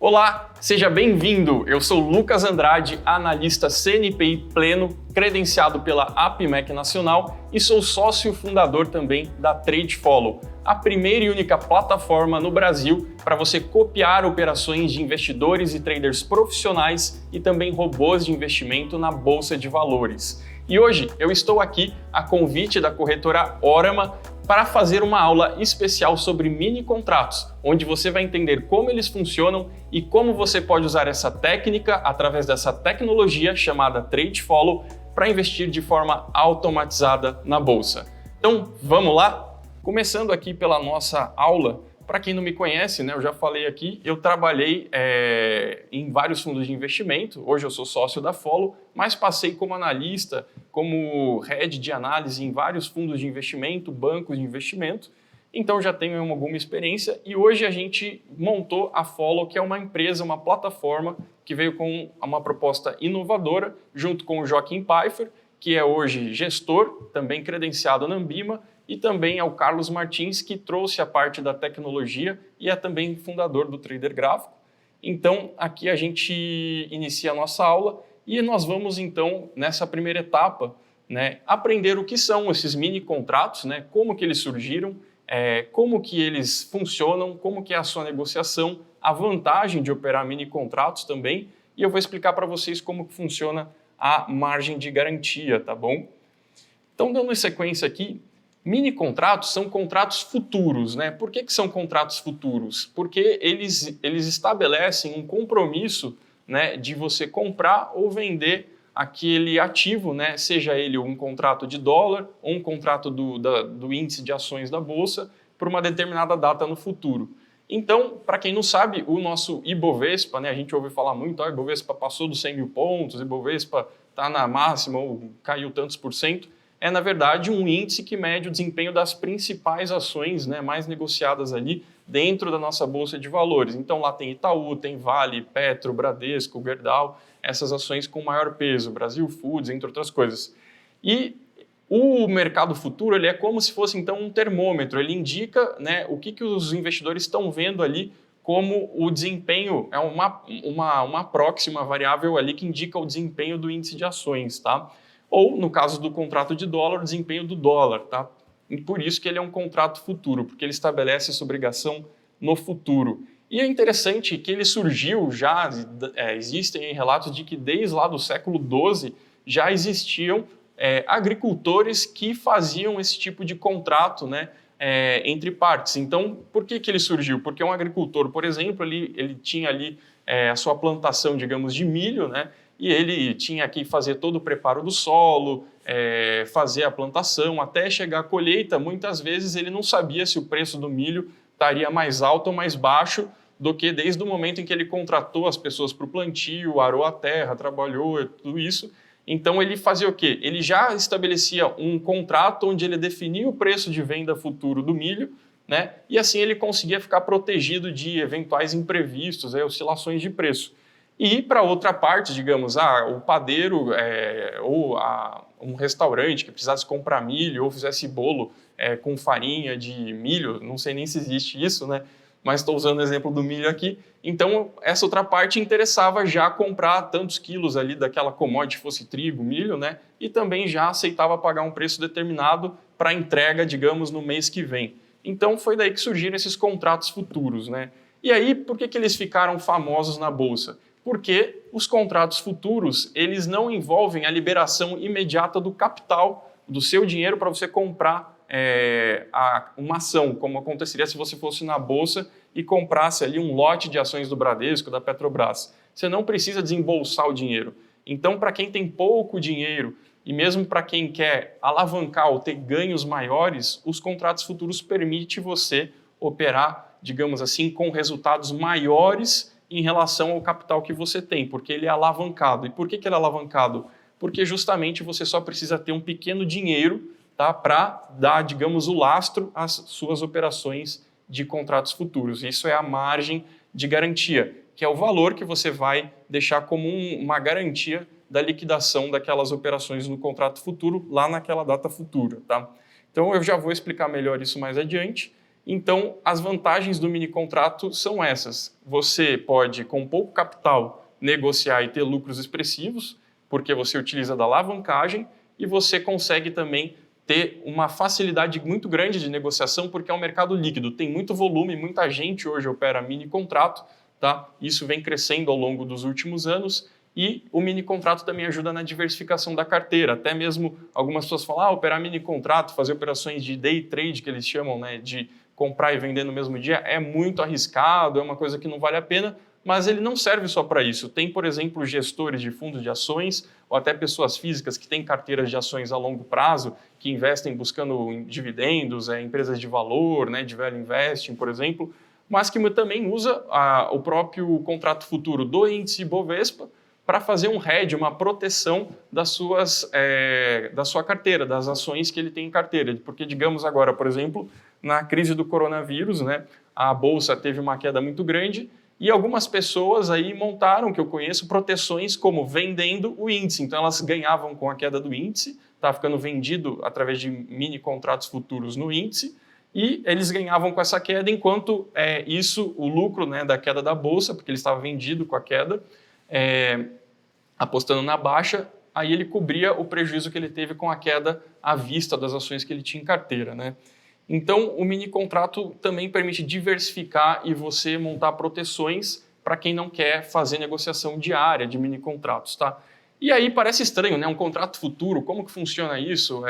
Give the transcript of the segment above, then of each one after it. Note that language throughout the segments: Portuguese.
Olá, seja bem-vindo! Eu sou Lucas Andrade, analista CNPI pleno, credenciado pela APIMEC Nacional e sou sócio fundador também da TradeFollow, a primeira e única plataforma no Brasil para você copiar operações de investidores e traders profissionais e também robôs de investimento na Bolsa de Valores. E hoje eu estou aqui a convite da corretora Orama para fazer uma aula especial sobre mini contratos, onde você vai entender como eles funcionam e como você pode usar essa técnica através dessa tecnologia chamada TradeFollow para investir de forma automatizada na bolsa. Então, vamos lá? Começando aqui pela nossa aula. Para quem não me conhece, eu já falei aqui, eu trabalhei em vários fundos de investimento, hoje eu sou sócio da Follow, mas passei como analista, como head de análise em vários fundos de investimento, bancos de investimento, então já tenho alguma experiência e hoje a gente montou a Follow, que é uma empresa, uma plataforma que veio com uma proposta inovadora, junto com o Joaquim Pfeiffer, que é hoje gestor, também credenciado na Ambima, e também ao Carlos Martins, que trouxe a parte da tecnologia e é também fundador do Trader Gráfico. Então, aqui a gente inicia a nossa aula e nós vamos, então, nessa primeira etapa, aprender o que são esses mini contratos, como que eles surgiram, como que eles funcionam, como que é a sua negociação, a vantagem de operar mini contratos também, e eu vou explicar para vocês como que funciona a margem de garantia, tá bom? Então, dando sequência aqui, mini contratos são contratos futuros, Por que são contratos futuros? Porque eles estabelecem um compromisso, de você comprar ou vender aquele ativo, seja ele um contrato de dólar ou um contrato do índice de ações da Bolsa por uma determinada data no futuro. Então, para quem não sabe, o nosso Ibovespa, a gente ouve falar muito, o Ibovespa passou dos 100 mil pontos, o Ibovespa está na máxima ou caiu tantos por cento, é, na verdade, um índice que mede o desempenho das principais ações mais negociadas ali dentro da nossa Bolsa de Valores. Então, lá tem Itaú, tem Vale, Petro, Bradesco, Gerdau, essas ações com maior peso, Brasil Foods, entre outras coisas. E o mercado futuro ele é como se fosse, então, um termômetro. Ele indica o que os investidores estão vendo ali como o desempenho, é uma proxy, uma variável ali que indica o desempenho do índice de ações, tá? Ou, no caso do contrato de dólar, o desempenho do dólar, tá? E por isso que ele é um contrato futuro, porque ele estabelece essa obrigação no futuro. E é interessante que ele surgiu já, existem relatos de que desde lá do século XII já existiam agricultores que faziam esse tipo de contrato, entre partes. Então, por que ele surgiu? Porque um agricultor, por exemplo, ele tinha ali a sua plantação, digamos, de milho, e ele tinha que fazer todo o preparo do solo, fazer a plantação, até chegar à colheita. Muitas vezes ele não sabia se o preço do milho estaria mais alto ou mais baixo do que desde o momento em que ele contratou as pessoas para o plantio, arou a terra, trabalhou, tudo isso. Então ele fazia o quê? Ele já estabelecia um contrato onde ele definia o preço de venda futuro do milho, e assim ele conseguia ficar protegido de eventuais imprevistos, oscilações de preço. E para outra parte, digamos, o padeiro ou um restaurante que precisasse comprar milho ou fizesse bolo com farinha de milho, não sei nem se existe isso, mas estou usando o exemplo do milho aqui. Então, essa outra parte interessava já comprar tantos quilos ali daquela commodity, fosse trigo, milho, e também já aceitava pagar um preço determinado para entrega, digamos, no mês que vem. Então, foi daí que surgiram esses contratos futuros, E aí, por que eles ficaram famosos na Bolsa? Porque os contratos futuros, eles não envolvem a liberação imediata do capital, do seu dinheiro para você comprar uma ação, como aconteceria se você fosse na Bolsa e comprasse ali um lote de ações do Bradesco, da Petrobras. Você não precisa desembolsar o dinheiro. Então, para quem tem pouco dinheiro e mesmo para quem quer alavancar ou ter ganhos maiores, os contratos futuros permitem você operar, digamos assim, com resultados maiores em relação ao capital que você tem, porque ele é alavancado. E por que ele é alavancado? Porque justamente você só precisa ter um pequeno dinheiro, para dar, digamos, o lastro às suas operações de contratos futuros. Isso é a margem de garantia, que é o valor que você vai deixar como uma garantia da liquidação daquelas operações no contrato futuro lá naquela data futura. Tá? Então eu já vou explicar melhor isso mais adiante. Então, as vantagens do mini contrato são essas. Você pode, com pouco capital, negociar e ter lucros expressivos, porque você utiliza da alavancagem, e você consegue também ter uma facilidade muito grande de negociação, porque é um mercado líquido, tem muito volume, muita gente hoje opera mini contrato, tá? Isso vem crescendo ao longo dos últimos anos, e o mini contrato também ajuda na diversificação da carteira. Até mesmo algumas pessoas falam, operar mini contrato, fazer operações de day trade, que eles chamam, né, de comprar e vender no mesmo dia, é muito arriscado, é uma coisa que não vale a pena, mas ele não serve só para isso. Tem, por exemplo, gestores de fundos de ações ou até pessoas físicas que têm carteiras de ações a longo prazo, que investem buscando dividendos, empresas de valor, né, de value investing, por exemplo, mas que também usa o próprio contrato futuro do índice Bovespa para fazer um hedge, uma proteção da sua carteira, das ações que ele tem em carteira. Porque, digamos agora, por exemplo, na crise do coronavírus, né, a Bolsa teve uma queda muito grande e algumas pessoas aí montaram, que eu conheço, proteções como vendendo o índice. Então elas ganhavam com a queda do índice, estava ficando vendido através de mini contratos futuros no índice, e eles ganhavam com essa queda, enquanto o lucro, né, da queda da Bolsa, porque ele estava vendido com a queda, apostando na baixa, aí ele cobria o prejuízo que ele teve com a queda à vista das ações que ele tinha em carteira, né? Então, o mini contrato também permite diversificar e você montar proteções para quem não quer fazer negociação diária de mini contratos, tá? E aí parece estranho, né? Um contrato futuro, como que funciona isso?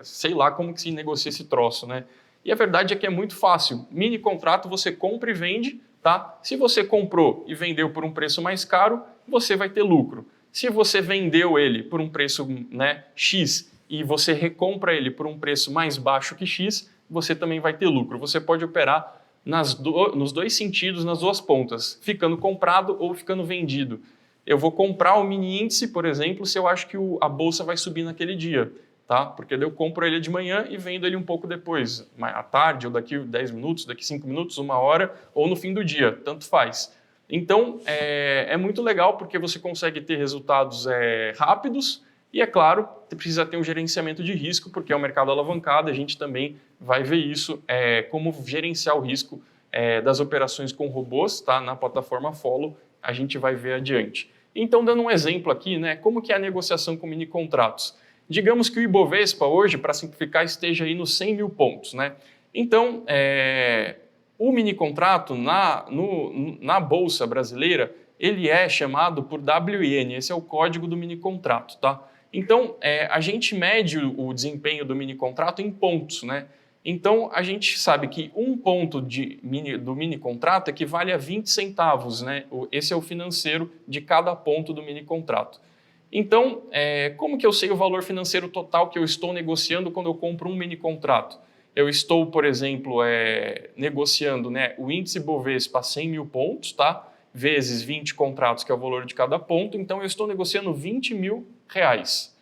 Sei lá como que se negocia esse troço, né? E a verdade é que é muito fácil. Mini contrato você compra e vende, tá? Se você comprou e vendeu por um preço mais caro, você vai ter lucro. Se você vendeu ele por um preço, né, X e você recompra ele por um preço mais baixo que X, você também vai ter lucro. Você pode operar nos dois sentidos, nas duas pontas, ficando comprado ou ficando vendido. Eu vou comprar o mini índice, por exemplo, se eu acho que a bolsa vai subir naquele dia, tá? Porque eu compro ele de manhã e vendo ele um pouco depois, à tarde, ou daqui 10 minutos, daqui 5 minutos, 1 hora, ou no fim do dia, tanto faz. Então, é muito legal porque você consegue ter resultados rápidos e, é claro, precisa ter um gerenciamento de risco, porque é um mercado alavancado, a gente também vai ver isso, como gerenciar o risco das operações com robôs, tá? Na plataforma Follow, a gente vai ver adiante. Então, dando um exemplo aqui, né, como que é a negociação com mini contratos? Digamos que o Ibovespa hoje, para simplificar, esteja aí nos 100 mil pontos, né? Então, o mini contrato na Bolsa Brasileira, ele é chamado por WIN, esse é o código do mini contrato, tá? Então, a gente mede o desempenho do mini contrato em pontos, né? Então, a gente sabe que um ponto do mini contrato equivale a 20 centavos, né? Esse é o financeiro de cada ponto do mini contrato. Então, como que eu sei o valor financeiro total que eu estou negociando quando eu compro um mini contrato? Eu estou, por exemplo, negociando, né, o índice Bovespa a 100 mil pontos, tá? Vezes 20 contratos, que é o valor de cada ponto, então eu estou negociando 20 mil reais.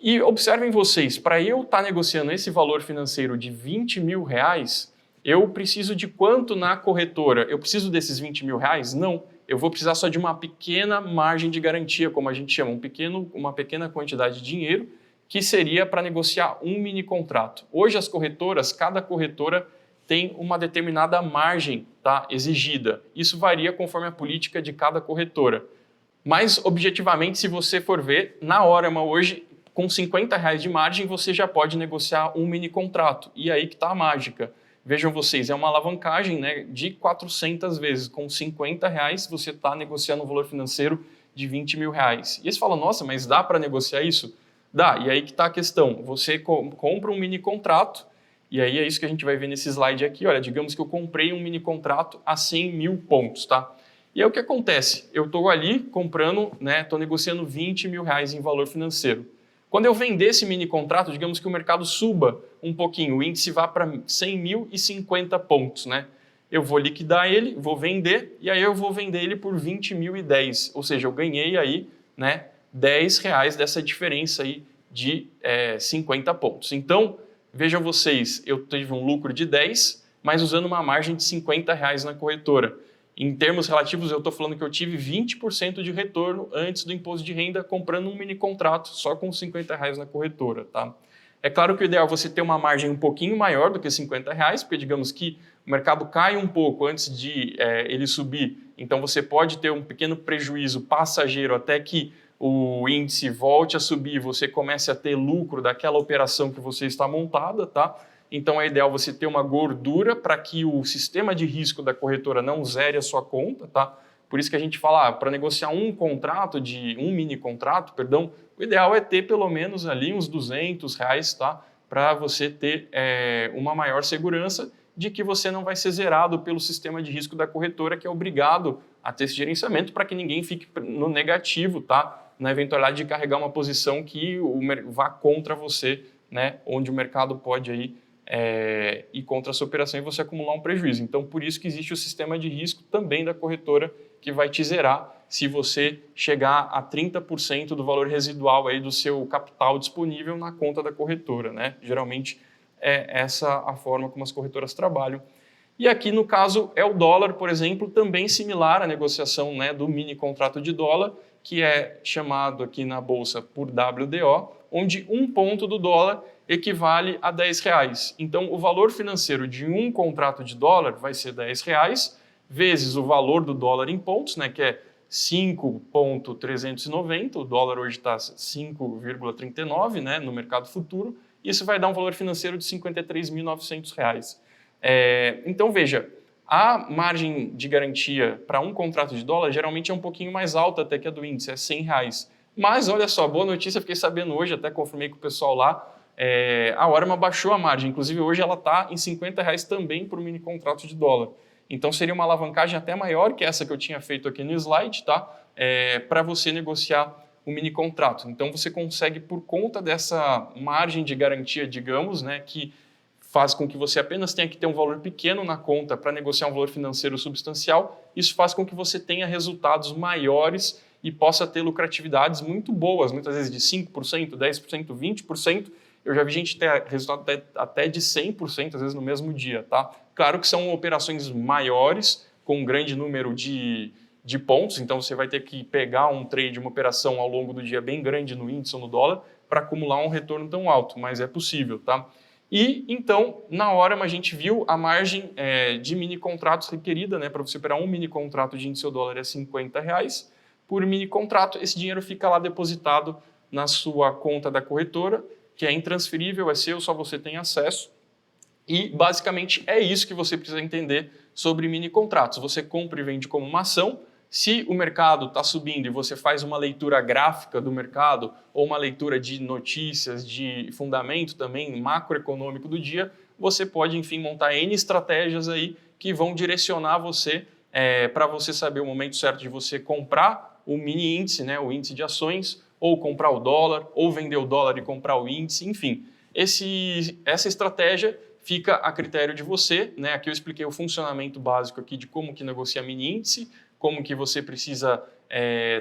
E observem vocês, para eu estar negociando esse valor financeiro de 20 mil reais, eu preciso de quanto na corretora? Eu preciso desses 20 mil reais? Não. Eu vou precisar só de uma pequena margem de garantia, como a gente chama, uma pequena quantidade de dinheiro, que seria para negociar um mini contrato. Hoje as corretoras, cada corretora tem uma determinada margem, tá, exigida. Isso varia conforme a política de cada corretora. Mas, objetivamente, se você for ver, na Orama hoje, com 50 reais de margem, você já pode negociar um mini contrato. E aí que está a mágica. Vejam vocês, é uma alavancagem, né, de 400 vezes. Com 50 reais, você está negociando um valor financeiro de 20 mil reais. E aí você fala, nossa, mas dá para negociar isso? Dá, e aí que está a questão. Você compra um mini contrato, e aí é isso que a gente vai ver nesse slide aqui. Olha, digamos que eu comprei um mini contrato a 100 mil pontos, tá? E aí o que acontece? Eu estou ali comprando, né, estou negociando 20 mil reais em valor financeiro. Quando eu vender esse mini contrato, digamos que o mercado suba um pouquinho, o índice vá para 100.050 pontos, né? Eu vou liquidar ele, vou vender, e aí eu vou vender ele por 20.010, ou seja, eu ganhei aí, né, 10 reais dessa diferença aí de 50 pontos. Então, vejam vocês, eu tive um lucro de 10, mas usando uma margem de 50 reais na corretora. Em termos relativos, eu estou falando que eu tive 20% de retorno antes do imposto de renda comprando um mini contrato só com 50 reais na corretora, tá? É claro que o ideal é você ter uma margem um pouquinho maior do que R$50, porque digamos que o mercado cai um pouco antes de ele subir, então você pode ter um pequeno prejuízo passageiro até que o índice volte a subir e você comece a ter lucro daquela operação que você está montada, tá? Então é ideal você ter uma gordura para que o sistema de risco da corretora não zere a sua conta, tá? Por isso que a gente fala, para negociar um mini contrato, perdão, o ideal é ter pelo menos ali uns R$200, tá? Para você ter uma maior segurança de que você não vai ser zerado pelo sistema de risco da corretora, que é obrigado a ter esse gerenciamento para que ninguém fique no negativo, tá? Na eventualidade de carregar uma posição que vá contra você, né? Onde o mercado pode aí ir contra essa operação e você acumular um prejuízo. Então, por isso que existe o sistema de risco também da corretora, que vai te zerar se você chegar a 30% do valor residual aí do seu capital disponível na conta da corretora, né? Geralmente é essa a forma como as corretoras trabalham. E aqui no caso é o dólar, por exemplo, também similar à negociação, né, do mini contrato de dólar, que é chamado aqui na bolsa por WDO, onde um ponto do dólar equivale a R$10. Então o valor financeiro de um contrato de dólar vai ser R$10, vezes o valor do dólar em pontos, né, que é 5,390, o dólar hoje está 5,39, né, no mercado futuro, e isso vai dar um valor financeiro de R$53.900. Então veja, a margem de garantia para um contrato de dólar geralmente é um pouquinho mais alta até que a do índice, é R$100. Mas olha só, boa notícia, fiquei sabendo hoje, até confirmei com o pessoal lá, a Orma baixou a margem, inclusive hoje ela está em R$50 também por mini contrato de dólar. Então seria uma alavancagem até maior que essa que eu tinha feito aqui no slide, tá? Para você negociar o mini contrato. Então você consegue, por conta dessa margem de garantia, digamos, né, que faz com que você apenas tenha que ter um valor pequeno na conta para negociar um valor financeiro substancial, isso faz com que você tenha resultados maiores e possa ter lucratividades muito boas, muitas vezes de 5%, 10%, 20%. Eu já vi gente ter resultado até de 100%, às vezes no mesmo dia, tá? Claro que são operações maiores, com um grande número de pontos, então você vai ter que pegar um trade, uma operação ao longo do dia bem grande no índice ou no dólar para acumular um retorno tão alto, mas é possível, tá? E então, na hora, a gente viu a margem de mini contratos requerida, né? Para você operar um mini contrato de índice ou dólar é R$50 por mini contrato. Esse dinheiro fica lá depositado na sua conta da corretora, que é intransferível, é seu, só você tem acesso. E basicamente é isso que você precisa entender sobre mini contratos. Você compra e vende como uma ação. Se o mercado está subindo e você faz uma leitura gráfica do mercado ou uma leitura de notícias, de fundamento também macroeconômico do dia, você pode, enfim, montar N estratégias aí que vão direcionar você para você saber o momento certo de você comprar o mini índice, né, o índice de ações, ou comprar o dólar, ou vender o dólar e comprar o índice, enfim. Essa estratégia fica a critério de você, né? Aqui eu expliquei o funcionamento básico aqui de como que negocia mini índice, como que você precisa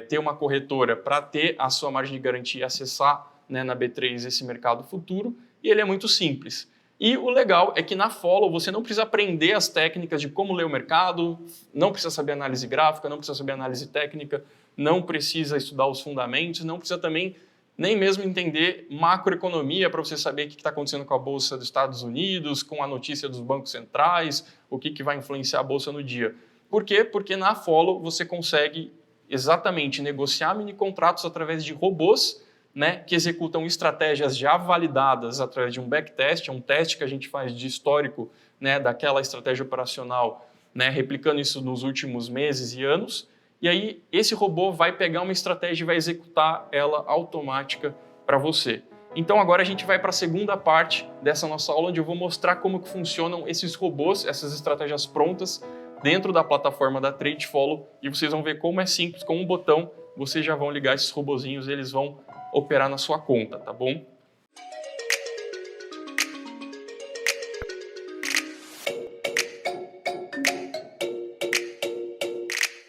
ter uma corretora para ter a sua margem de garantia e acessar, né, na B3 esse mercado futuro, e ele é muito simples. E o legal é que na Follow você não precisa aprender as técnicas de como ler o mercado, não precisa saber análise gráfica, não precisa saber análise técnica, não precisa estudar os fundamentos, não precisa também nem mesmo entender macroeconomia para você saber o que está acontecendo com a Bolsa dos Estados Unidos, com a notícia dos bancos centrais, o que vai influenciar a Bolsa no dia. Por quê? Porque na Follow você consegue exatamente negociar mini contratos através de robôs, né, que executam estratégias já validadas através de um backtest, é um teste que a gente faz de histórico, né, daquela estratégia operacional, né, replicando isso nos últimos meses e anos. E aí esse robô vai pegar uma estratégia e vai executar ela automática para você. Então agora a gente vai para a segunda parte dessa nossa aula, onde eu vou mostrar como que funcionam esses robôs, essas estratégias prontas dentro da plataforma da TradeFollow, e vocês vão ver como é simples, com um botão vocês já vão ligar esses robozinhos e eles vão operar na sua conta, tá bom?